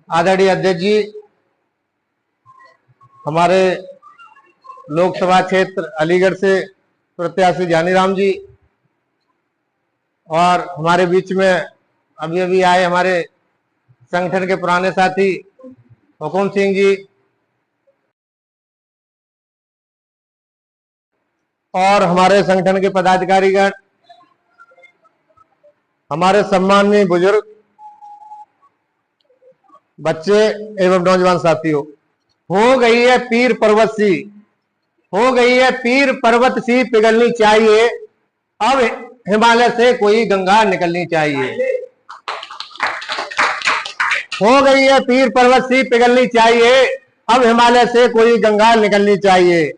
आदरणीय अध्यक्ष जी, हमारे लोकसभा क्षेत्र अलीगढ़ से प्रत्याशी जानीराम जी और हमारे बीच में अभी अभी आए हमारे संगठन के पुराने साथी हुकुम सिंह जी और हमारे संगठन के पदाधिकारीगण, हमारे सम्माननीय बुजुर्ग, बच्चे एवं नौजवान साथियों, हो गई है पीर पर्वत सी, हो गई है पीर पर्वत सी पिघलनी चाहिए, अब हिमालय से कोई गंगा निकलनी चाहिए। हो गई है पीर पर्वत सी पिघलनी चाहिए, अब हिमालय से कोई गंगा निकलनी चाहिए।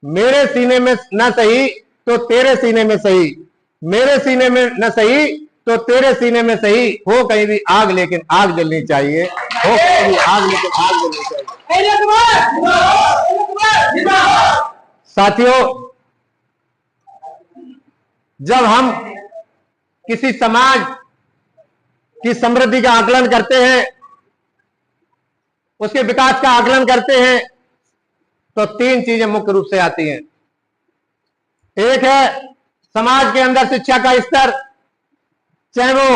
मेरे सीने में न सही तो तेरे सीने में सही, मेरे सीने में न सही तो तेरे सीने में सही, हो कहीं भी आग लेकिन आग जलनी चाहिए, हो कहीं भी आग लेकिन आग जलनी चाहिए। साथियों, जब हम किसी समाज की समृद्धि का आकलन करते हैं, उसके विकास का आकलन करते हैं, तो तीन चीजें मुख्य रूप से आती हैं। एक है समाज के अंदर शिक्षा का स्तर, चाहे वो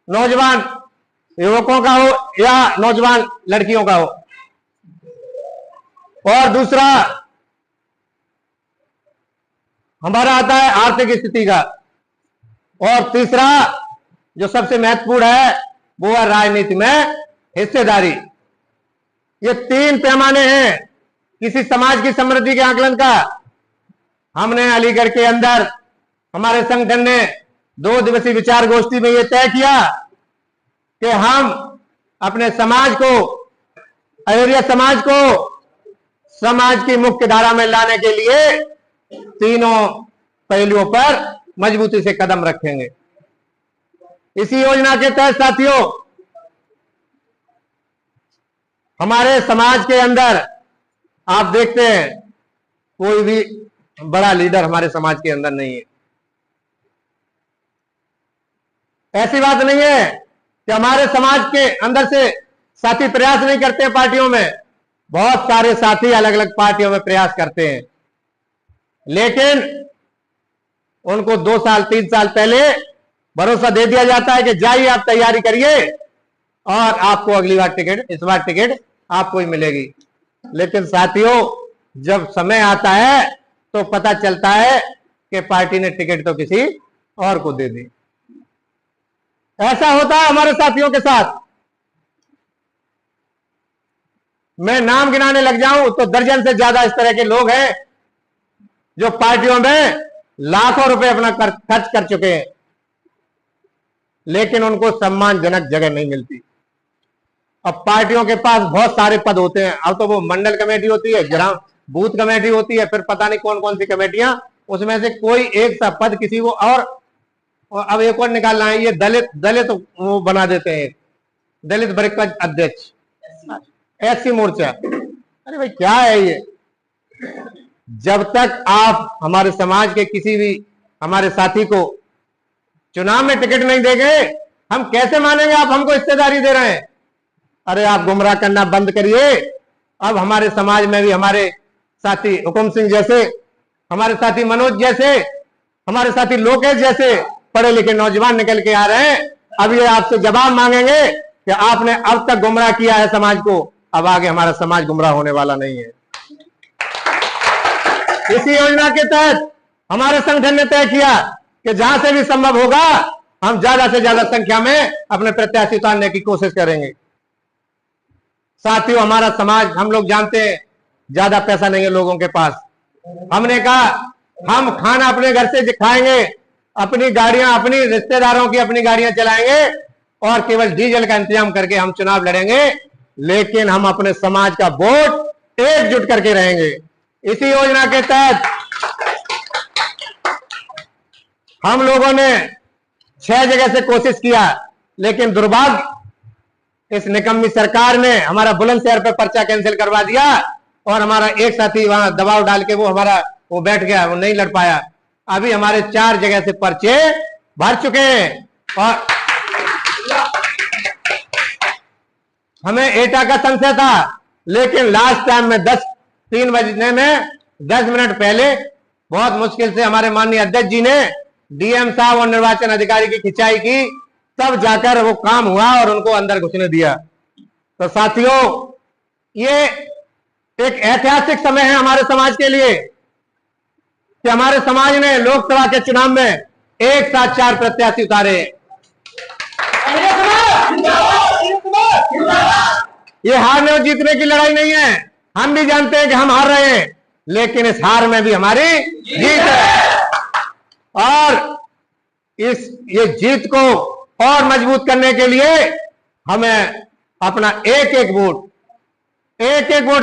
नौजवान युवकों का हो या नौजवान लड़कियों का हो, और दूसरा हमारा आता है आर्थिक स्थिति का, और तीसरा जो सबसे महत्वपूर्ण है वो है राजनीति में हिस्सेदारी। ये तीन पैमाने हैं किसी समाज की समृद्धि के आकलन का। हमने अलीगढ़ के अंदर हमारे संगठन ने 2 दिवसीय विचार गोष्ठी में यह तय किया कि हम अपने समाज को, अयोध्या समाज को समाज की मुख्य धारा में लाने के लिए तीनों पहलुओं पर मजबूती से कदम रखेंगे। इसी योजना के तहत साथियों, हमारे समाज के अंदर आप देखते हैं कोई भी बड़ा लीडर हमारे समाज के अंदर नहीं है। ऐसी बात नहीं है कि हमारे समाज के अंदर से साथी प्रयास नहीं करते हैं पार्टियों में। बहुत सारे साथी अलग अलग पार्टियों में प्रयास करते हैं, लेकिन उनको 2 साल 3 साल पहले भरोसा दे दिया जाता है कि जाइए आप तैयारी करिए और आपको अगली बार टिकट, इस बार टिकट आपको ही मिलेगी। लेकिन साथियों, जब समय आता है तो पता चलता है कि पार्टी ने टिकट तो किसी और को दे दी। ऐसा होता है हमारे साथियों के साथ। मैं नाम गिनाने लग जाऊं तो दर्जन से ज्यादा इस तरह के लोग हैं जो पार्टियों में लाखों रुपए अपना खर्च कर चुके हैं, लेकिन उनको सम्मानजनक जगह नहीं मिलती। अब पार्टियों के पास बहुत सारे पद होते हैं। अब तो वो मंडल कमेटी होती है, ग्राम बूथ कमेटी होती है, फिर पता नहीं कौन कौन सी कमेटियां, उसमें से कोई एक सा पद किसी को, और अब एक और निकालना है, ये दलित वो बना देते हैं, दलित परिषद अध्यक्ष, एससी मोर्चा। अरे भाई क्या है ये? जब तक आप हमारे समाज के किसी भी हमारे साथी को चुनाव में टिकट नहीं देंगे, हम कैसे मानेंगे आप हमको हिस्सेदारी दे रहे हैं? अरे आप गुमराह करना बंद करिए। अब हमारे समाज में भी हमारे साथी हुकुम सिंह जैसे, हमारे साथी मनोज जैसे, हमारे साथी लोकेश जैसे पढ़े लिखे नौजवान निकल के आ रहे हैं। अब ये आपसे जवाब मांगेंगे कि आपने अब तक गुमराह किया है समाज को, अब आगे हमारा समाज गुमराह होने वाला नहीं है। इसी योजना के तहत हमारे संगठन ने तय किया कि जहां से भी संभव होगा हम ज्यादा से ज्यादा संख्या में अपने प्रत्याशी उतारने की कोशिश करेंगे। साथियों, हमारा समाज, हम लोग जानते हैं ज्यादा पैसा नहीं है लोगों के पास। हमने कहा हम खाना अपने घर से खाएंगे, अपनी गाड़ियां, अपनी रिश्तेदारों की अपनी गाड़ियां चलाएंगे और केवल डीजल का इंतजाम करके हम चुनाव लड़ेंगे, लेकिन हम अपने समाज का वोट एकजुट करके रहेंगे। इसी योजना के तहत हम लोगों ने 6 जगह से कोशिश किया, लेकिन दुर्भाग्य इस निकम्मी सरकार ने हमारा बुलंदशहर पे पर्चा कैंसिल करवा दिया और हमारा एक साथी वहां दबाव डाल के वो बैठ गया, वो नहीं लड़ पाया। अभी हमारे 4 जगह से पर्चे भर चुके हैं और हमें एटा का संशय था, लेकिन लास्ट टाइम में 3 बजने में 10 मिनट पहले बहुत मुश्किल से हमारे माननीय अध्यक्ष जी ने डीएम साहब और निर्वाचन अधिकारी की खिंचाई की, तब जाकर वो काम हुआ और उनको अंदर घुसने दिया। तो साथियों, ये एक ऐतिहासिक समय है हमारे समाज के लिए कि हमारे समाज ने लोकसभा के चुनाव में एक साथ 4 प्रत्याशी उतारे। ये हारने और जीतने की लड़ाई नहीं है, हम भी जानते हैं कि हम हार रहे हैं, लेकिन इस हार में भी हमारी जीत है। और ये जीत को और मजबूत करने के लिए हमें अपना एक एक वोट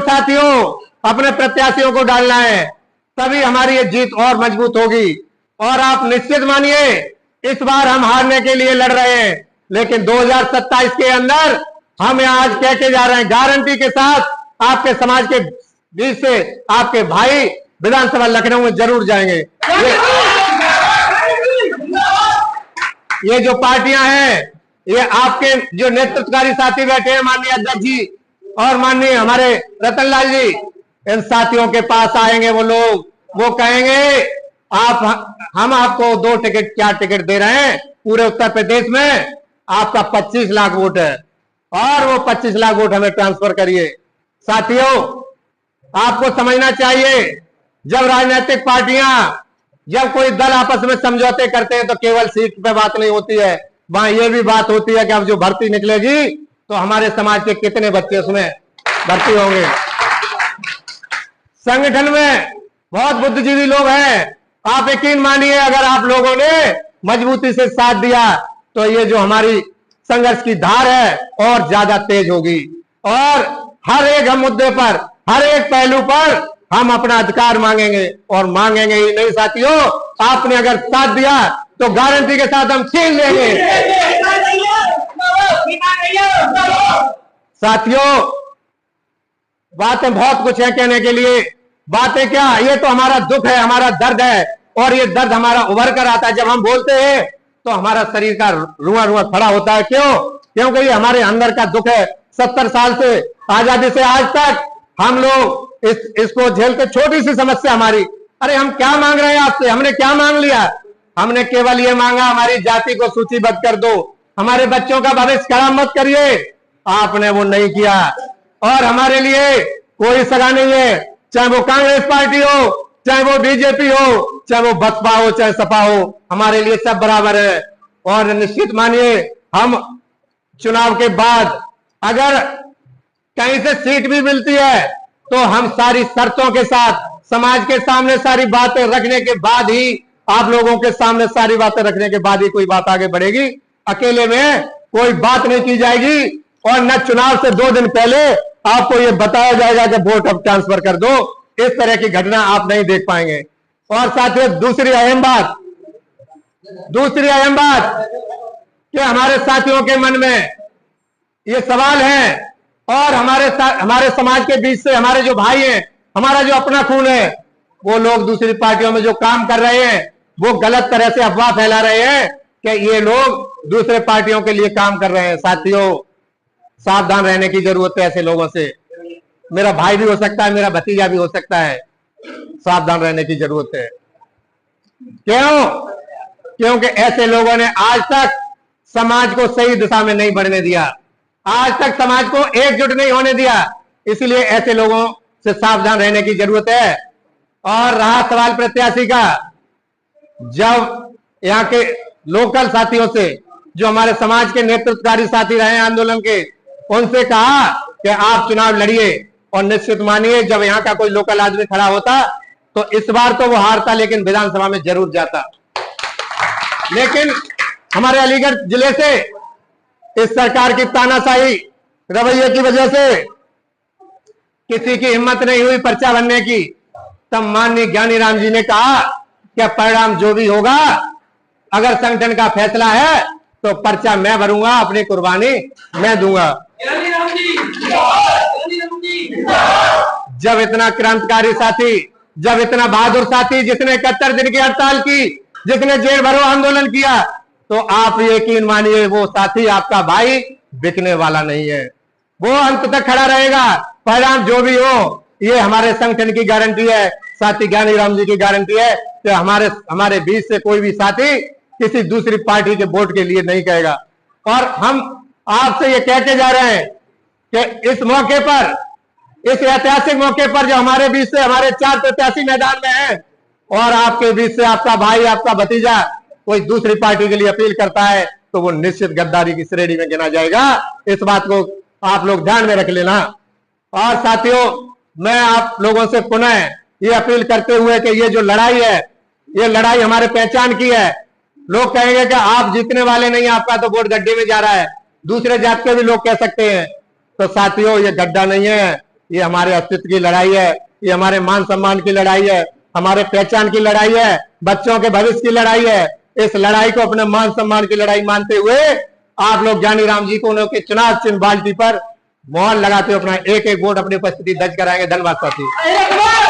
साथियों अपने प्रत्याशियों को डालना है, तभी हमारी ये जीत और मजबूत होगी। और आप निश्चित मानिए, इस बार हम हारने के लिए लड़ रहे हैं, लेकिन 2027 के अंदर हम आज कह के जा रहे हैं, गारंटी के साथ आपके समाज के बीच से आपके भाई विधानसभा लखनऊ में जरूर जाएंगे। ये जो पार्टियां हैं, ये आपके जो नेतृत्वकारी साथी बैठे हैं, माननीय अध्यक्ष जी और माननीय हमारे रतनलाल जी, इन साथियों के पास आएंगे वो लोग, वो कहेंगे हम आपको 2 टिकट 4 टिकट दे रहे हैं, पूरे उत्तर प्रदेश में आपका 25 लाख वोट है और वो 25 लाख वोट हमें ट्रांसफर करिए। साथियों, आपको समझना चाहिए, जब राजनीतिक पार्टियां, जब कोई दल आपस में समझौते करते हैं तो केवल सीट पे बात नहीं होती है, वहां ये भी बात होती है कि अब जो भर्ती निकलेगी तो हमारे समाज के कितने बच्चे उसमें भर्ती होंगे। संगठन में बहुत बुद्धिजीवी लोग हैं, आप यकीन मानिए, अगर आप लोगों ने मजबूती से साथ दिया तो ये जो हमारी संघर्ष की धार है और ज्यादा तेज होगी और हर एक मुद्दे पर, हर एक पहलू पर हम अपना अधिकार मांगेंगे और मांगेंगे ही नहीं साथियों, आपने अगर साथ दिया तो गारंटी के साथ हम छीन लेंगे। साथियों, बातें बहुत कुछ है कहने के लिए, बातें क्या, ये तो हमारा दुख है, हमारा दर्द है और ये दर्द हमारा उभर कर आता है। जब हम बोलते हैं तो हमारा शरीर का रुआ रुआ खड़ा होता है। क्यों? क्योंकि ये हमारे अंदर का दुख है। 70 साल से, आजादी से आज तक हम लोग इसको झेलते, छोटी सी समस्या हमारी, अरे हम क्या मांग रहे हैं आपसे, हमने क्या मांग लिया? हमने केवल ये मांगा हमारी जाति को सूचीबद्ध कर दो, हमारे बच्चों का भविष्य खराब मत करिए, आपने वो नहीं किया। और हमारे लिए कोई सगा नहीं है, चाहे वो कांग्रेस पार्टी हो, चाहे वो बीजेपी हो, चाहे वो बसपा हो, चाहे सपा हो, हमारे लिए सब बराबर है। और निश्चित मानिए, हम चुनाव के बाद अगर कहीं से सीट भी मिलती है तो हम सारी शर्तों के साथ, समाज के सामने सारी बातें रखने के बाद ही, आप लोगों के सामने सारी बातें रखने के बाद ही कोई बात आगे बढ़ेगी। अकेले में कोई बात नहीं की जाएगी और न चुनाव से 2 दिन पहले आपको ये बताया जाएगा कि वोट अब ट्रांसफर कर दो। इस तरह की घटना आप नहीं देख पाएंगे। और साथियों, दूसरी अहम बात कि हमारे साथियों के मन में ये सवाल है और हमारे समाज के बीच से हमारे जो भाई हैं, हमारा जो अपना खून है, वो लोग दूसरी पार्टियों में जो काम कर रहे हैं वो गलत तरह से अफवाह फैला रहे हैं कि ये लोग दूसरे पार्टियों के लिए काम कर रहे हैं। साथियों, सावधान रहने की जरूरत है ऐसे लोगों से। मेरा भाई भी हो सकता है, मेरा भतीजा भी हो सकता है, सावधान रहने की जरूरत है। क्यों? क्योंकि ऐसे लोगों ने आज तक समाज को सही दिशा में नहीं बढ़ने दिया, आज तक समाज को एकजुट नहीं होने दिया, इसलिए ऐसे लोगों से सावधान रहने की जरूरत है। और रहा सवाल प्रत्याशी का, जब यहाँ के लोकल साथियों से, जो हमारे समाज के नेतृत्वकारी साथी रहे हैं आंदोलन के, उनसे कहा कि आप चुनाव लड़िए और निश्चित मानिए जब यहाँ का कोई लोकल आदमी खड़ा होता तो इस बार तो वो हारता, लेकिन विधानसभा में जरूर जाता। लेकिन हमारे अलीगढ़ जिले से इस सरकार की तानाशाही रवैये की वजह से किसी की हिम्मत नहीं हुई पर्चा भरने की। तब माननीय ज्ञानी राम जी ने कहा कि परिणाम जो भी होगा, अगर संगठन का फैसला है तो पर्चा मैं भरूंगा, अपनी कुर्बानी मैं दूंगा। जब इतना क्रांतिकारी साथी, जब इतना बहादुर साथी, जिसने 71 दिन की हड़ताल की, जिसने जेल भरो आंदोलन किया, तो आप यकीन मानिए वो साथी आपका भाई बिकने वाला नहीं है। वो अंत तक खड़ा रहेगा। परिणाम जो भी हो, ये हमारे संगठन की गारंटी है, साथी ज्ञानीराम जी की गारंटी है कि हमारे बीच से कोई भी साथी किसी दूसरी पार्टी के वोट के लिए नहीं कहेगा। और हम आपसे ये कह के जा रहे हैं कि इस मौके पर, इस ऐतिहासिक मौके पर जो हमारे बीच से हमारे 4 प्रत्याशी मैदान में हैं और आपके बीच से आपका भाई, आपका भतीजा कोई दूसरी पार्टी के लिए अपील करता है तो वो निश्चित गद्दारी की श्रेणी में गिना जाएगा। इस बात को आप लोग ध्यान में रख लेना। और साथियों, मैं आप लोगों से पुनः ये अपील करते हुए कि ये जो लड़ाई है, ये लड़ाई हमारे पहचान की है। लोग कहेंगे कि आप जीतने वाले नहीं, आपका तो वोट गड्ढे में जा रहा है, दूसरे जात के भी लोग कह सकते हैं। तो साथियों, ये गड्ढा नहीं है, ये हमारे अस्तित्व की लड़ाई है, ये हमारे मान सम्मान की लड़ाई है, हमारे पहचान की लड़ाई है, बच्चों के भविष्य की लड़ाई है। इस लड़ाई को अपने मान सम्मान की लड़ाई मानते हुए आप लोग ज्ञानीराम जी को उनके चुनाव चिन्ह बाल्टी पर मोहर लगाते हुए अपना एक एक वोट अपनी उपस्थिति दर्ज कराएंगे। धन्यवाद साथी।